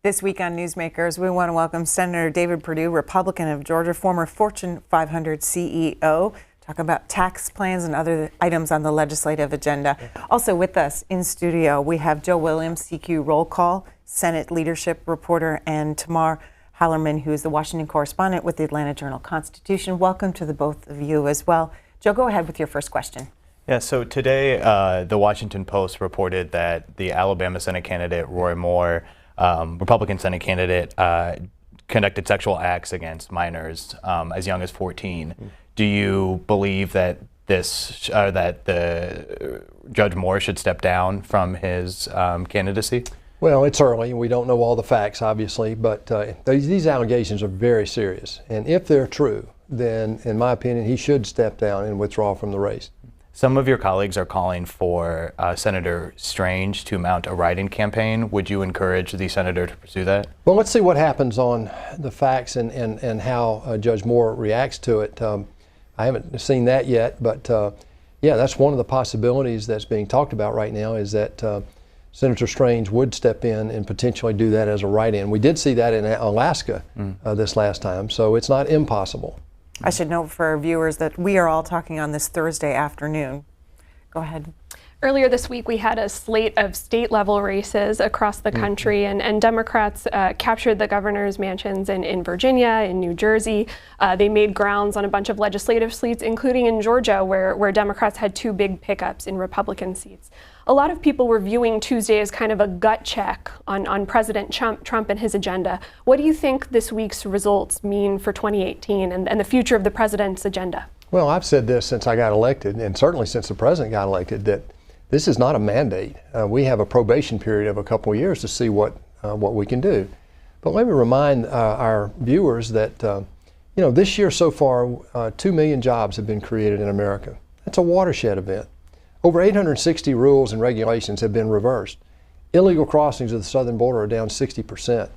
This week on Newsmakers, we want to welcome Senator David Perdue, Republican of Georgia, former Fortune 500 CEO. Talk about tax plans and other items on the legislative agenda. Also with us in studio, we have Joe Williams, CQ Roll Call, Senate leadership reporter, and Tamar Hallerman, who is the Washington correspondent with the Atlanta Journal-Constitution. Welcome to the both of you as well. Joe, go ahead with your first question. Yeah, so today the Washington Post reported that the Alabama Senate candidate, Roy Moore, Republican Senate candidate, conducted sexual acts against minors as young as 14. Do you believe that the Judge Moore should step down from his candidacy? Well, it's early and we don't know all the facts, obviously, but these allegations are very serious. And if they're true, then in my opinion, he should step down and withdraw from the race. Some of your colleagues are calling for Senator Strange to mount a write-in campaign. Would you encourage the senator to pursue that? Well, let's see what happens on the facts and how Judge Moore reacts to it. I haven't seen that yet, but yeah, that's one of the possibilities that's being talked about right now, is that Senator Strange would step in and potentially do that as a write-in. We did see that in Alaska this last time, so it's not impossible. I should note for our viewers that we are all talking on this Thursday afternoon. Go ahead. Earlier this week, we had a slate of state-level races across the country, and Democrats captured the governor's mansions in Virginia, in New Jersey. They made grounds on a bunch of legislative seats, including in Georgia, where Democrats had two big pickups in Republican seats. A lot of people were viewing Tuesday as kind of a gut check on President Trump and his agenda. What do you think this week's results mean for 2018 and the future of the president's agenda? Well, I've said this since I got elected, and certainly since the president got elected, that this is not a mandate. We have a probation period of a couple of years to see what we can do. But let me remind our viewers that this year so far, 2 million jobs have been created in America. That's a watershed event. Over 860 rules and regulations have been reversed. Illegal crossings of the southern border are down 60%.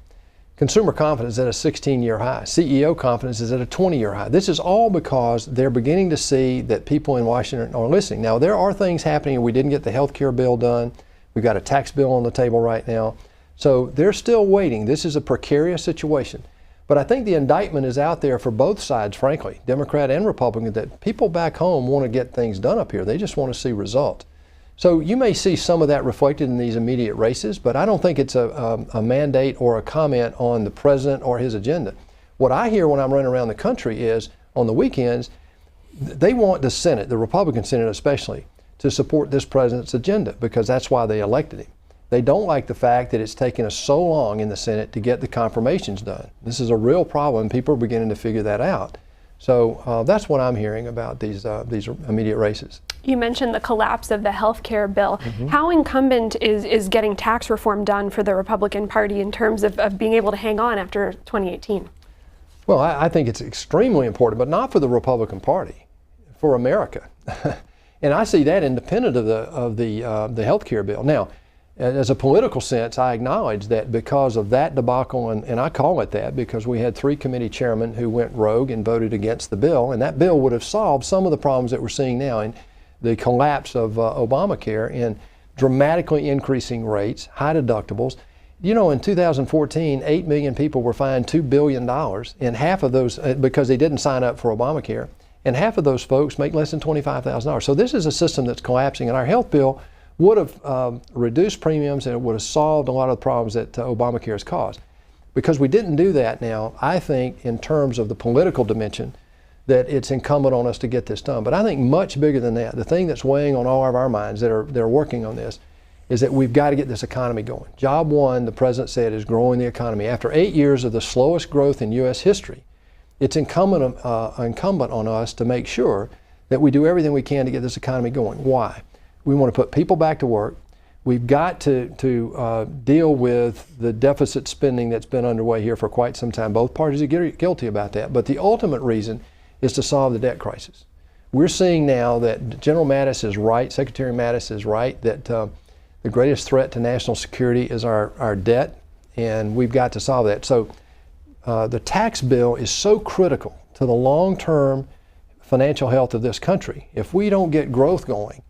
Consumer confidence is at a 16-year high. CEO confidence is at a 20-year high. This is all because they're beginning to see that people in Washington are listening. Now, there are things happening. We didn't get the health care bill done. We've got a tax bill on the table right now. So they're still waiting. This is a precarious situation. But I think the indictment is out there for both sides, frankly, Democrat and Republican, that people back home want to get things done up here. They just want to see results. So you may see some of that reflected in these immediate races, but I don't think it's a mandate or a comment on the president or his agenda. What I hear when I'm running around the country is, on the weekends, they want the Senate, the Republican Senate especially, to support this president's agenda, because that's why they elected him. They don't like the fact that it's taken us so long in the Senate to get the confirmations done. This is a real problem. People are beginning to figure that out. So that's what I'm hearing about these immediate races. You mentioned the collapse of the health care bill. How incumbent is getting tax reform done for the Republican Party in terms of being able to hang on after 2018? Well, I think it's extremely important, but not for the Republican Party, for America. And I see that independent of the health care bill. Now, as a political sense, I acknowledge that because of that debacle, and I call it that because we had 3 committee chairmen who went rogue and voted against the bill, and that bill would have solved some of the problems that we're seeing now in the collapse of Obamacare and dramatically increasing rates, high deductibles. You know, in 2014, 8 million people were fined $2 billion, and half of those, because they didn't sign up for Obamacare, and half of those folks make less than $25,000. So this is a system that's collapsing, and our health bill would have reduced premiums, and it would have solved a lot of the problems that Obamacare has caused. Because we didn't do that now, I think in terms of the political dimension, that it's incumbent on us to get this done. But I think much bigger than that, the thing that's weighing on all of our minds that are working on this, is that we've got to get this economy going. Job one, the president said, is growing the economy. After 8 years of the slowest growth in U.S. history, it's incumbent on us to make sure that we do everything we can to get this economy going. Why? We want to put people back to work. We've got to deal with the deficit spending that's been underway here for quite some time. Both parties are guilty about that. But the ultimate reason is to solve the debt crisis. We're seeing now that General Mattis is right, Secretary Mattis is right, that the greatest threat to national security is our debt, and we've got to solve that. So the tax bill is so critical to the long-term financial health of this country. If we don't get growth going,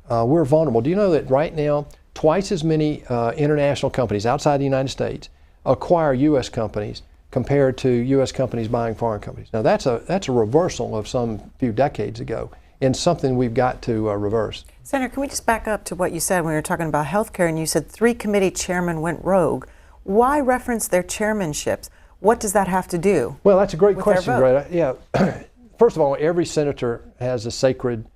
we're vulnerable. Do you know that right now, twice as many international companies outside the United States acquire U.S. companies compared to U.S. companies buying foreign companies. Now that's a reversal of some few decades ago, and something we've got to reverse. Senator, can we just back up to what you said when we were talking about healthcare, and you said 3 committee chairmen went rogue. Why reference their chairmanships? What does that have to do? Well, that's a great with their question, vote? Greta. Yeah. First of all, every senator has a sacred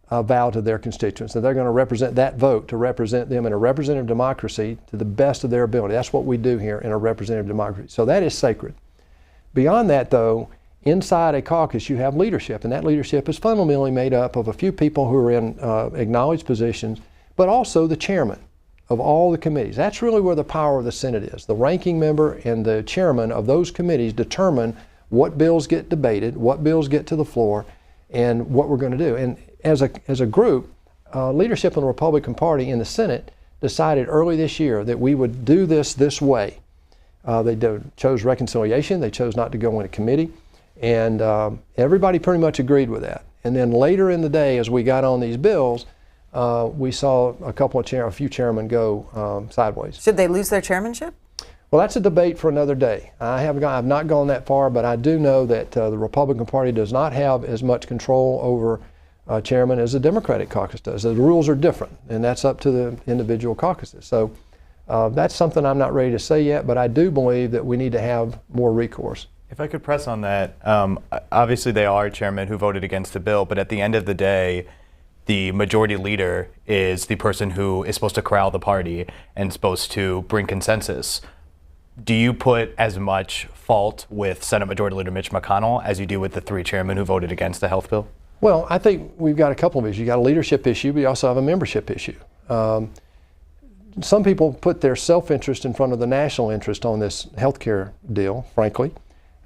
vow to their constituents, and they're going to represent that vote to represent them in a representative democracy to the best of their ability. That's what we do here in a representative democracy. So that is sacred. Beyond that, though, inside a caucus, you have leadership, and that leadership is fundamentally made up of a few people who are in acknowledged positions, but also the chairman of all the committees. That's really where the power of the Senate is. The ranking member and the chairman of those committees determine what bills get debated, what bills get to the floor, and what we're going to do. And as a group, leadership in the Republican Party in the Senate decided early this year that we would do this way. They chose reconciliation. They chose not to go into committee. And everybody pretty much agreed with that. And then later in the day, as we got on these bills, we saw a few chairmen go sideways. Should they lose their chairmanship? Well, that's a debate for another day. I've not gone that far, but I do know that the Republican Party does not have as much control over chairman as the Democratic caucus does. The rules are different, and that's up to the individual caucuses. So that's something I'm not ready to say yet, but I do believe that we need to have more recourse. If I could press on that, obviously they are chairman who voted against the bill, but at the end of the day, the majority leader is the person who is supposed to corral the party and supposed to bring consensus. Do you put as much fault with Senate Majority Leader Mitch McConnell as you do with the 3 chairmen who voted against the health bill? Well, I think we've got a couple of issues. You've got a leadership issue, but you also have a membership issue. Some people put their self-interest in front of the national interest on this health care deal, frankly.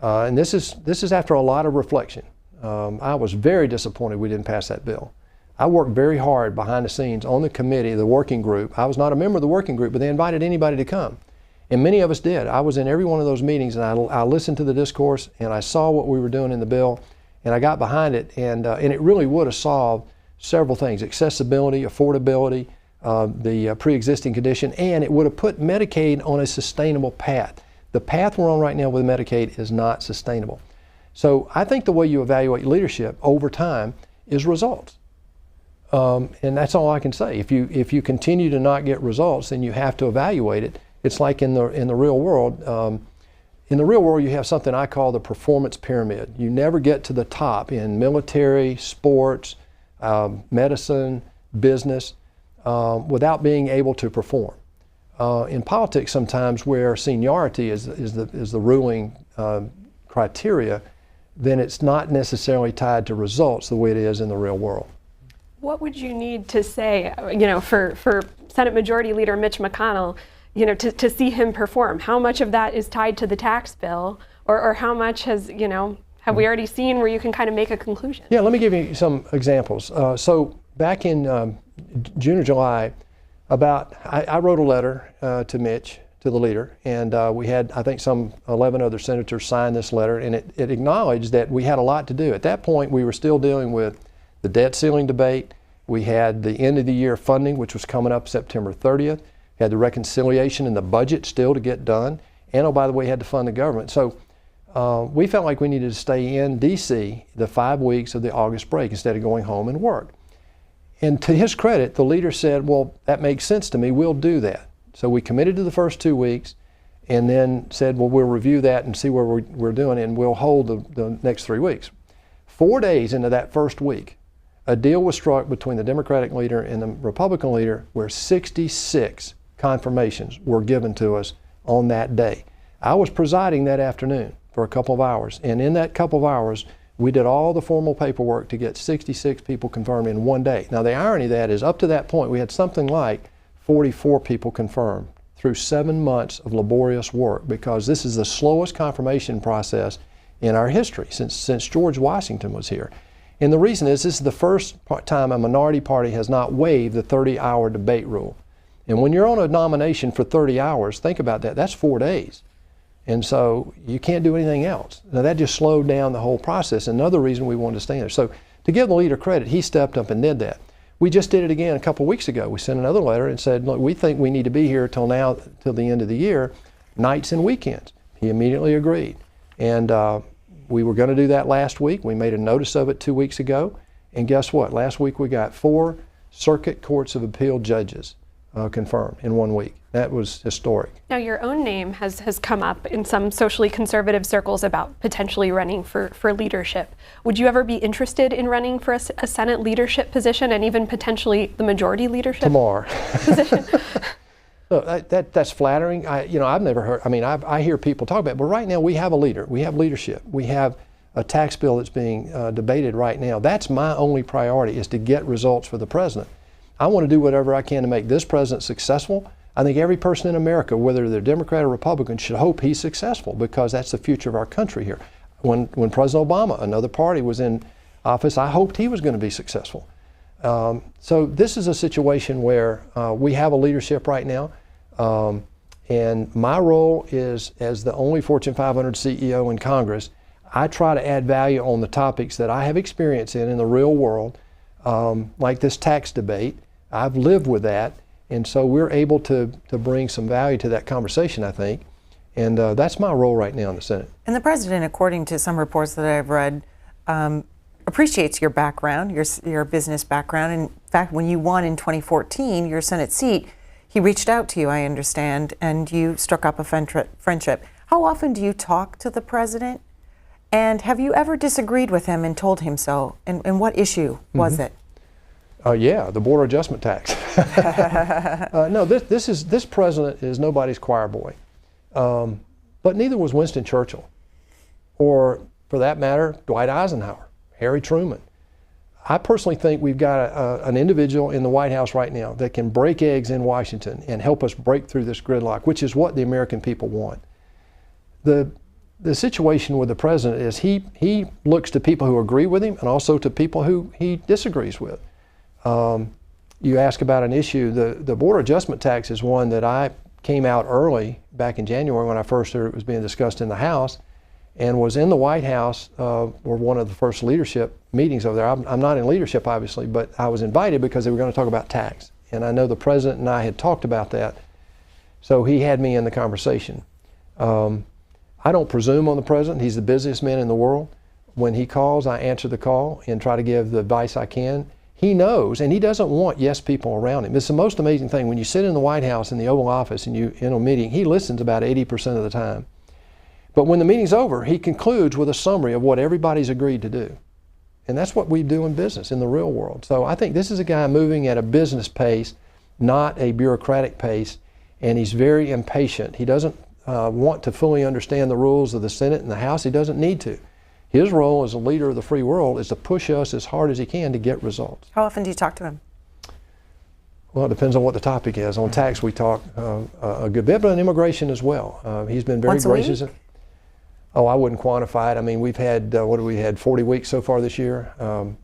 And this is after a lot of reflection. I was very disappointed we didn't pass that bill. I worked very hard behind the scenes on the committee, the working group. I was not a member of the working group, but they invited anybody to come. And many of us did. I was in every one of those meetings, and I listened to the discourse, and I saw what we were doing in the bill, and I got behind it, and it really would have solved several things: accessibility, affordability, the pre-existing condition, and it would have put Medicaid on a sustainable path. The path we're on right now with Medicaid is not sustainable. So I think the way you evaluate leadership over time is results. And that's all I can say. If you continue to not get results, then you have to evaluate it. It's like in the real world. In the real world, you have something I call the performance pyramid. You never get to the top in military, sports, medicine, business, without being able to perform. In politics, sometimes where seniority is the ruling criteria, then it's not necessarily tied to results the way it is in the real world. What would you need to say, for Senate Majority Leader Mitch McConnell, to see him perform? How much of that is tied to the tax bill, or how much have we already seen where you can kind of make a conclusion? Yeah, let me give you some examples. So back in June or July, I wrote a letter to Mitch, to the leader, and we had, I think, some 11 other senators sign this letter, and it acknowledged that we had a lot to do. At that point, we were still dealing with the debt ceiling debate. We had the end of the year funding, which was coming up September 30th. We had the reconciliation and the budget still to get done. And, oh, by the way, had to fund the government. So we felt like we needed to stay in D.C. the 5 weeks of the August break instead of going home and work. And to his credit, the leader said, well, that makes sense to me, we'll do that. So we committed to the first 2 weeks and then said, well, we'll review that and see where we're doing, and we'll hold the next 3 weeks. 4 days into that first week, a deal was struck between the Democratic leader and the Republican leader where 66 confirmations were given to us on that day. I was presiding that afternoon for a couple of hours, and in that couple of hours, we did all the formal paperwork to get 66 people confirmed in 1 day. Now, the irony of that is up to that point, we had something like 44 people confirmed through 7 months of laborious work, because this is the slowest confirmation process in our history since George Washington was here. And the reason is this is the first time a minority party has not waived the 30-hour debate rule. And when you're on a nomination for 30 hours, think about that, that's 4 days. And so you can't do anything else. Now that just slowed down the whole process. Another reason we wanted to stay there. So to give the leader credit, he stepped up and did that. We just did it again a couple of weeks ago. We sent another letter and said, look, we think we need to be here till the end of the year. nights and weekends. He immediately agreed. And we were going to do that last week. We made a notice of it 2 weeks ago. And guess what? Last week we got 4 Circuit Courts of Appeal judges confirmed in 1 week. That was historic. Now, your own name has come up in some socially conservative circles about potentially running for leadership. Would you ever be interested in running for a Senate leadership position and even potentially the majority leadership Tomorrow. position? So that's flattering. I've never heard, I hear people talk about it, but right now we have a leader. We have leadership. We have a tax bill that's being debated right now. That's my only priority, is to get results for the president. I want to do whatever I can to make this president successful. I think every person in America, whether they're Democrat or Republican, should hope he's successful, because that's the future of our country here. When President Obama, another party, was in office, I hoped he was going to be successful. So this is a situation where we have a leadership right now. And my role is, as the only Fortune 500 CEO in Congress, I try to add value on the topics that I have experience in the real world, like this tax debate. I've lived with that, and so we're able to bring some value to that conversation, I think. And that's my role right now in the Senate. And the president, according to some reports that I've read, appreciates your background, your business background. In fact, when you won in 2014 your Senate seat, he reached out to you, I understand, and you struck up a friendship. How often do you talk to the president? And have you ever disagreed with him and told him so? And what issue was it? Yeah, the border adjustment tax. No, this president is nobody's choir boy. But neither was Winston Churchill, or for that matter, Dwight Eisenhower, Harry Truman. I personally think we've got an individual in the White House right now that can break eggs in Washington and help us break through this gridlock, which is what the American people want. The situation with the president is he looks to people who agree with him and also to people who he disagrees with. You ask about an issue, the border adjustment tax is one that I came out early back in January when I first heard it was being discussed in the House, and was in the White House for one of the first leadership meetings over there. I'm not in leadership, obviously, but I was invited because they were going to talk about tax. And I know the president and I had talked about that, so he had me in the conversation. I don't presume on the president. He's the busiest man in the world. When he calls, I answer the call and try to give the advice I can. He knows, and he doesn't want yes people around him. It's the most amazing thing. When you sit in the White House in the Oval Office and you in a meeting, he listens about 80% of the time. But when the meeting's over, he concludes with a summary of what everybody's agreed to do. And that's what we do in business, in the real world. So I think this is a guy moving at a business pace, not a bureaucratic pace, and he's very impatient. He doesn't want to fully understand the rules of the Senate and the House. He doesn't need to. His role as a leader of the free world is to push us as hard as he can to get results. How often do you talk to him? Well, it depends on what the topic is. On tax, we talk a good bit, but on immigration as well. He's been very gracious. Week? Oh, I wouldn't quantify it. I mean, we've had, 40 weeks so far this year.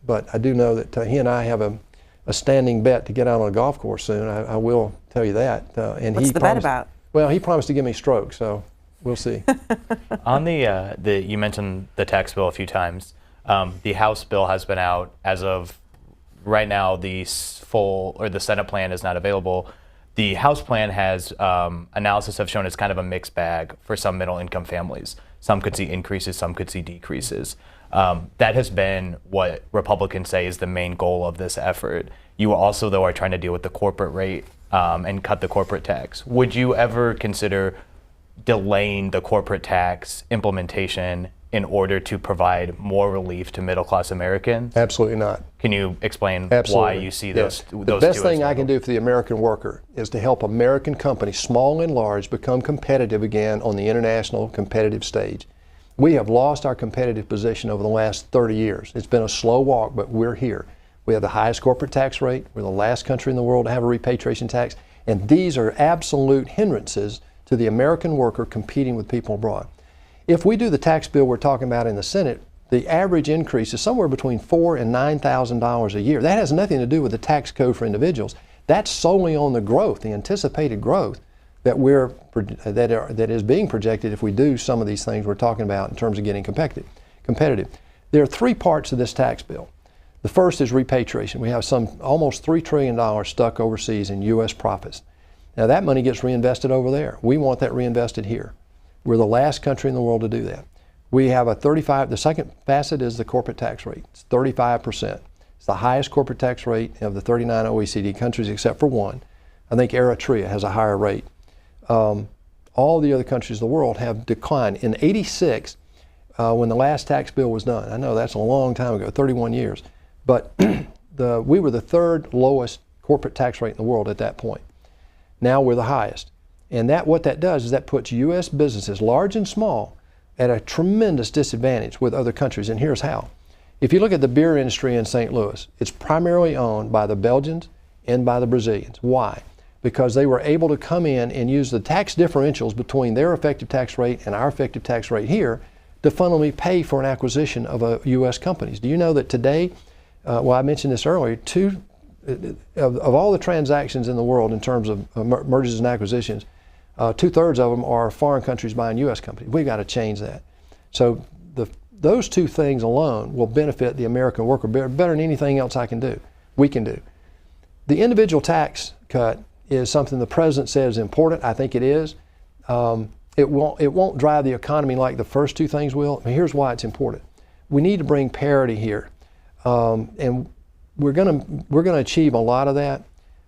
But I do know that he and I have a standing bet to get out on a golf course soon. I will tell you that. And what's the bet about? Well, he promised to give me a stroke, so we'll see. On you mentioned the tax bill a few times. The House bill has been out as of right now. The Senate plan is not available. The House plan has analysis have shown it's kind of a mixed bag for some middle-income families. Some could see increases, some could see decreases. That has been what Republicans say is the main goal of this effort. You also, though, are trying to deal with the corporate rate and cut the corporate tax. Would you ever consider delaying the corporate tax implementation in order to provide more relief to middle-class Americans? Absolutely not. Can you explain Absolutely. why you see those two? The best thing I can do for the American worker is to help American companies, small and large, become competitive again on the international competitive stage. We have lost our competitive position over the last 30 years. It's been a slow walk, but we're here. We have the highest corporate tax rate. We're the last country in the world to have a repatriation tax. And these are absolute hindrances to the American worker competing with people abroad. If we do the tax bill we're talking about in the Senate, the average increase is somewhere between $4,000 and $9,000 a year. That has nothing to do with the tax code for individuals. That's solely on the growth, the anticipated growth that that is being projected if we do some of these things we're talking about in terms of getting competitive. There are 3 parts of this tax bill. The first is repatriation. We have almost $3 trillion stuck overseas in U.S. profits. Now that money gets reinvested over there. We want that reinvested here. We're the last country in the world to do that. We have the second facet is the corporate tax rate. It's 35%. It's the highest corporate tax rate of the 39 OECD countries except for one. I think Eritrea has a higher rate. All the other countries of the world have declined. In '86, when the last tax bill was done, I know that's a long time ago, 31 years, but we were the third lowest corporate tax rate in the world at that point. Now we're the highest. And what that does is that puts U.S. businesses, large and small, at a tremendous disadvantage with other countries, and here's how. If you look at the beer industry in St. Louis, it's primarily owned by the Belgians and by the Brazilians. Why? Because they were able to come in and use the tax differentials between their effective tax rate and our effective tax rate here to fundamentally pay for an acquisition of U.S. companies. Do you know that today, well, I mentioned this earlier, of all the transactions in the world in terms of mergers and acquisitions, 2/3 of them are foreign countries buying U.S. companies. We've got to change that. So those two things alone will benefit the American worker better than anything else we can do. The individual tax cut is something the president says is important. I think it is. It won't drive the economy like the first two things will. I mean, here's why it's important. We need to bring parity here, and we're going to achieve a lot of that.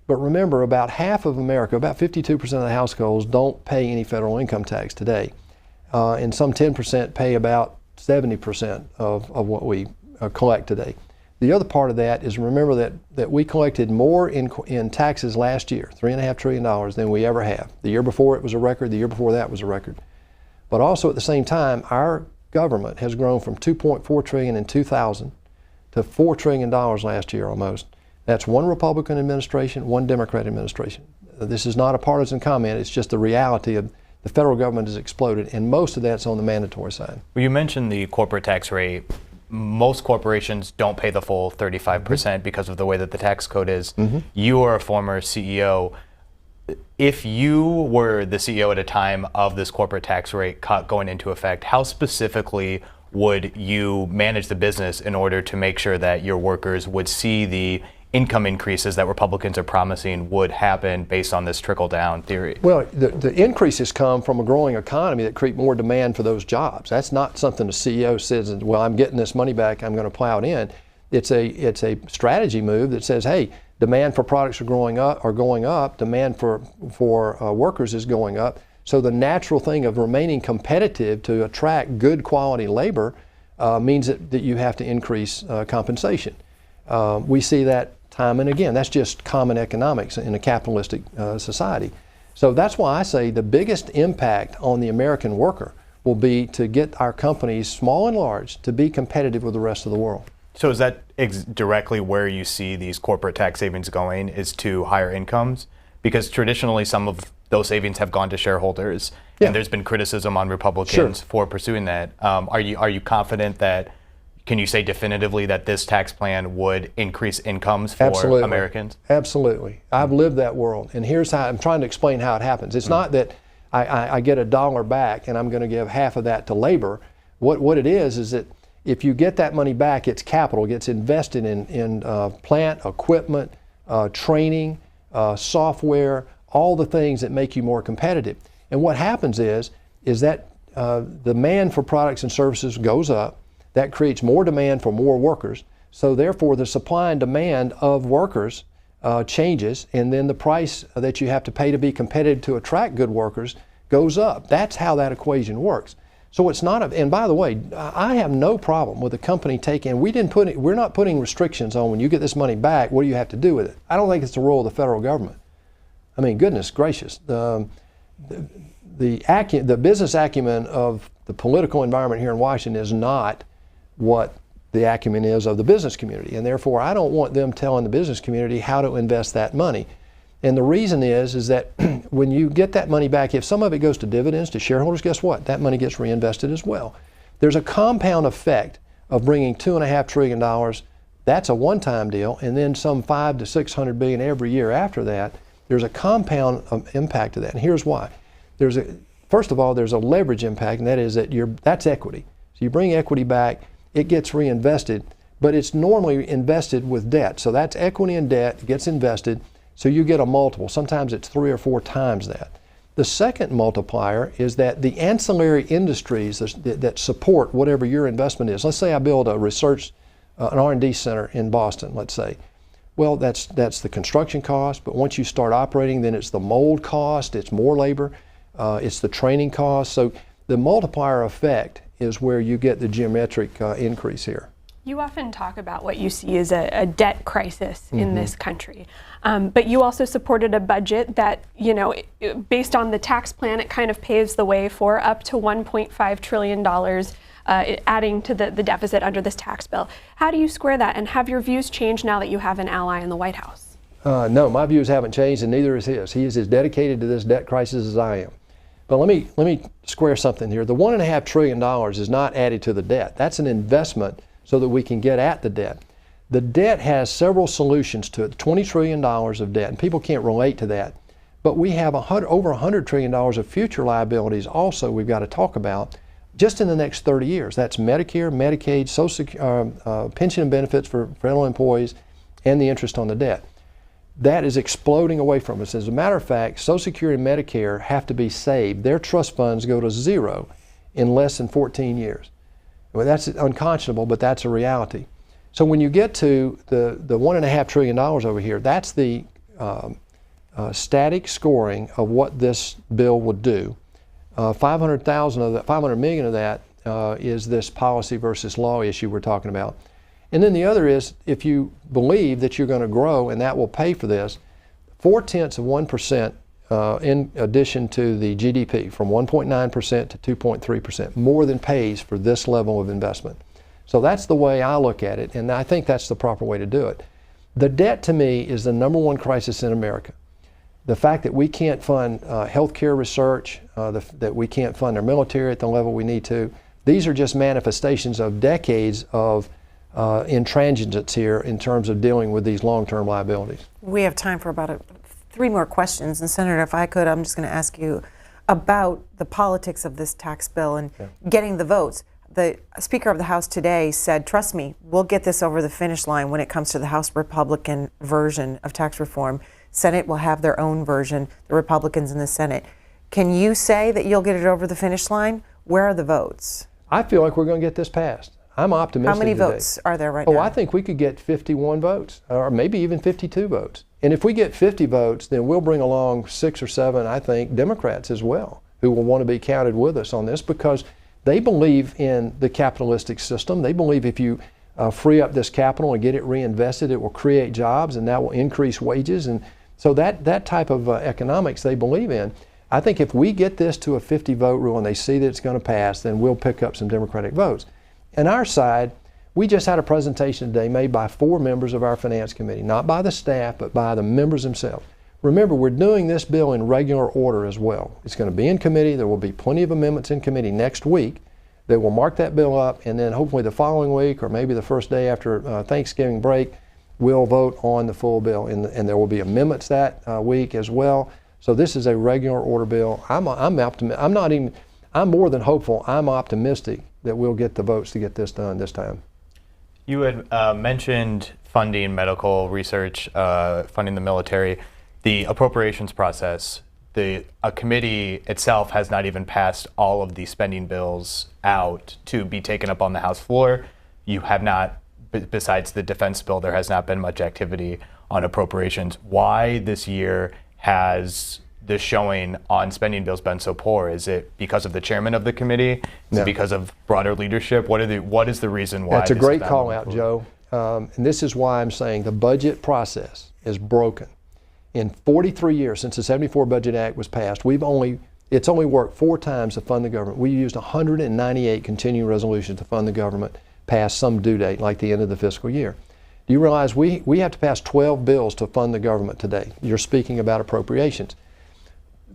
But remember, about half of America, about 52% of the households don't pay any federal income tax today, and some 10% pay about 70% of what we collect today. The other part of that is remember that we collected more in taxes last year, $3.5 trillion, than we ever have. The year before it was a record, the year before that was a record. But also at the same time, our government has grown from $2.4 trillion in 2000 to $4 trillion last year almost. That's one Republican administration, one Democrat administration. This is not a partisan comment, it's just the reality of the federal government has exploded, and most of that's on the mandatory side. Well, you mentioned the corporate tax rate. Most corporations don't pay the full 35% because of the way that the tax code is. You are a former CEO. If you were the CEO at a time of this corporate tax rate cut going into effect, how specifically would you manage the business in order to make sure that your workers would see the income increases that Republicans are promising would happen based on this trickle-down theory? Well, the increases come from a growing economy that create more demand for those jobs. That's not something the CEO says, well, I'm getting this money back, I'm going to plow it in. It's a strategy move that says, hey, demand for products are going up, demand for workers is going up. So the natural thing of remaining competitive to attract good quality labor means that you have to increase compensation. We see that time and again. That's just common economics in a capitalistic society. So that's why I say the biggest impact on the American worker will be to get our companies, small and large, to be competitive with the rest of the world. So is that directly where you see these corporate tax savings going, is to higher incomes? Because traditionally some of those savings have gone to shareholders, and there's been criticism on Republicans for pursuing that. Are you confident that, can you say definitively that this tax plan would increase incomes for Americans? Absolutely. I've lived that world, and here's how I'm trying to explain how it happens. It's not that I get $1 back and I'm going to give half of that to labor. What it is that if you get that money back, it's capital, it gets invested in plant, equipment, training, software, all the things that make you more competitive. And what happens is that the demand for products and services goes up. That creates more demand for more workers. So therefore, the supply and demand of workers changes, and then the price that you have to pay to be competitive to attract good workers goes up. That's how that equation works. So it's not and by the way, I have no problem with the company taking, we're not putting restrictions on when you get this money back, what do you have to do with it? I don't think it's the role of the federal government. I mean, goodness gracious. The business acumen of the political environment here in Washington is not what the acumen is of the business community, and therefore I don't want them telling the business community how to invest that money. And the reason is that when you get that money back, if some of it goes to dividends to shareholders, guess what? That money gets reinvested as well. There's a compound effect of bringing $2.5 trillion. That's a one-time deal, and then some $500 to $600 billion every year after that. There's a compound impact of that, and here's why. First of all, there's a leverage impact, and that is that's equity. So you bring equity back, it gets reinvested, but it's normally invested with debt. So that's equity and debt gets invested. So you get a multiple. Sometimes it's 3 or 4 times that. The second multiplier is that the ancillary industries that support whatever your investment is. Let's say I build a research, an R&D center in Boston, let's say. Well, that's the construction cost, but once you start operating, then it's the mold cost, it's more labor, it's the training cost. So the multiplier effect is where you get the geometric increase here. You often talk about what you see as a debt crisis in this country, but you also supported a budget that, you know, based on the tax plan, it kind of paves the way for up to $1.5 trillion adding to the deficit under this tax bill. How do you square that, and have your views changed now that you have an ally in the White House? No, my views haven't changed, and neither is his. He is as dedicated to this debt crisis as I am. But let me square something here. The $1.5 trillion is not added to the debt. That's an investment so that we can get at the debt. The debt has several solutions to it. $20 trillion of debt, and people can't relate to that. But we have over $100 trillion of future liabilities also we've got to talk about just in the next 30 years. That's Medicare, Medicaid, Social pension and benefits for federal employees, and the interest on the debt. That is exploding away from us. As a matter of fact, Social Security and Medicare have to be saved. Their trust funds go to zero in less than 14 years. Well, that's unconscionable, but that's a reality. So when you get to the $1.5 trillion over here, that's the static scoring of what this bill would do. 500,000 of that, 500 million of that is this policy versus law issue we're talking about. And then the other is, if you believe that you're going to grow and that will pay for this, 0.4% in addition to the GDP, from 1.9% to 2.3%, more than pays for this level of investment. So that's the way I look at it, and I think that's the proper way to do it. The debt, to me, is the #1 crisis in America. The fact that we can't fund healthcare research, that we can't fund our military at the level we need to, these are just manifestations of decades of intransigence here in terms of dealing with these long-term liabilities. We have time for about 3 more questions. And Senator, if I could, I'm just going to ask you about the politics of this tax bill and getting the votes. The Speaker of the House today said, trust me, we'll get this over the finish line when it comes to the House Republican version of tax reform. Senate will have their own version, the Republicans in the Senate. Can you say that you'll get it over the finish line? Where are the votes? I feel like we're going to get this passed. I'm optimistic. How many today. votes are there right now? Oh, I think we could get 51 votes, or maybe even 52 votes. And if we get 50 votes, then we'll bring along 6 or 7, I think, Democrats as well, who will want to be counted with us on this, because they believe in the capitalistic system. They believe if you free up this capital and get it reinvested, it will create jobs, and that will increase wages. And so that type of economics they believe in. I think if we get this to a 50-vote rule and they see that it's going to pass, then we'll pick up some Democratic votes. And our side, we just had a presentation today made by 4 members of our Finance Committee, not by the staff, but by the members themselves. Remember, we're doing this bill in regular order as well. It's going to be in committee. There will be plenty of amendments in committee next week that will mark that bill up, and then hopefully the following week, or maybe the first day after Thanksgiving break, we'll vote on the full bill, and there will be amendments that week as well. So this is a regular order bill. I'm more than hopeful. I'm optimistic that we'll get the votes to get this done this time. You had mentioned funding medical research, funding the military, the appropriations process. A committee itself has not even passed all of the spending bills out to be taken up on the House floor. You have not, besides the defense bill, there has not been much activity on appropriations. Why this year has the showing on spending bills been so poor? Is it because of the chairman of the committee? Is it because of broader leadership? What is the reason why? That's a great call out, Joe. And this is why I'm saying the budget process is broken. In 43 years since the '74 Budget Act was passed, it's only worked 4 times to fund the government. We used 198 continuing resolutions to fund the government past some due date, like the end of the fiscal year. Do you realize we have to pass 12 bills to fund the government today? You're speaking about appropriations.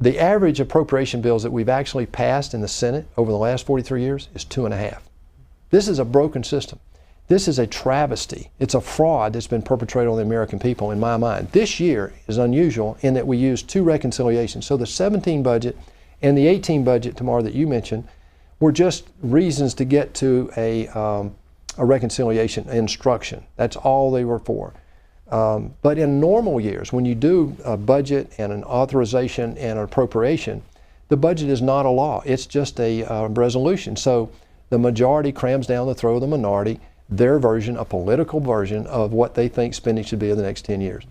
The average appropriation bills that we've actually passed in the Senate over the last 43 years is 2.5. This is a broken system. This is a travesty. It's a fraud that's been perpetrated on the American people, in my mind. This year is unusual in that we used 2 reconciliations. So the 17 budget and the 18 budget tomorrow that you mentioned were just reasons to get to a reconciliation instruction. That's all they were for. But in normal years, when you do a budget and an authorization and an appropriation, the budget is not a law. It's just a resolution. So the majority crams down the throat of the minority their version, a political version of what they think spending should be in the next 10 years.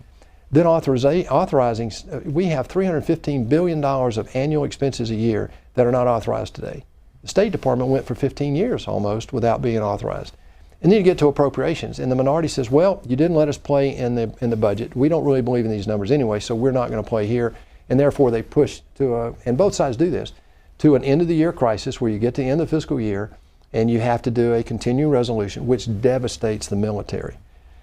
Then authorizing, we have $315 billion of annual expenses a year that are not authorized today. The State Department went for 15 years almost without being authorized. And then you get to appropriations, and the minority says, well, you didn't let us play in the budget. We don't really believe in these numbers anyway, so we're not going to play here. And therefore they push to, and both sides do this, to an end of the year crisis where you get to the end of the fiscal year and you have to do a continuing resolution which devastates the military.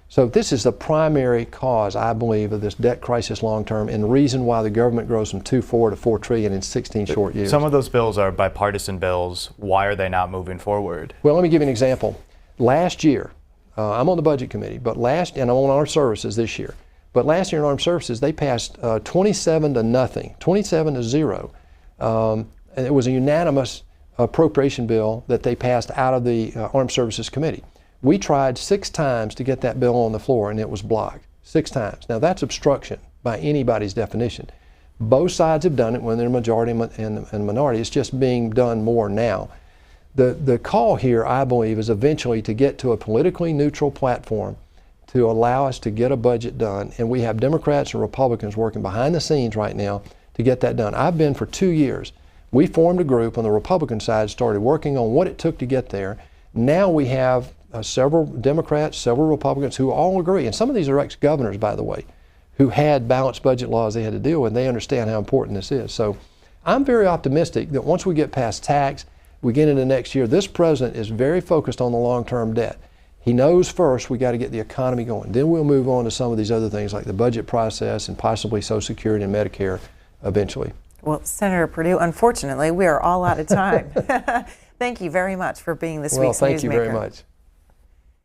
So this is the primary cause, I believe, of this debt crisis long term, and the reason why the government grows from 2.4 to 4 trillion in 16 short years. Some of those bills are bipartisan bills. Why are they not moving forward? Well, let me give you an example. Last year, I'm on the budget committee, and I'm on armed services this year. But last year in armed services, they passed 27 to nothing, 27 to 0. And it was a unanimous appropriation bill that they passed out of the Armed Services Committee. We tried 6 times to get that bill on the floor, and it was blocked 6 times. Now that's obstruction by anybody's definition. Both sides have done it when they're majority and minority. It's just being done more now. The call here, I believe, is eventually to get to a politically neutral platform to allow us to get a budget done. And we have Democrats and Republicans working behind the scenes right now to get that done. I've been for 2 years. We formed a group on the Republican side, started working on what it took to get there. Now we have several Democrats, several Republicans who all agree, and some of these are ex-governors, by the way, who had balanced budget laws they had to deal with, and they understand how important this is. So I'm very optimistic that once we get past tax, we get into next year, this president is very focused on the long-term debt. He knows first we got to get the economy going. Then we'll move on to some of these other things like the budget process and possibly Social Security and Medicare eventually. Well, Senator Perdue, unfortunately, we are all out of time. Thank you very much for being this week's Newsmaker. Well, thank you very much.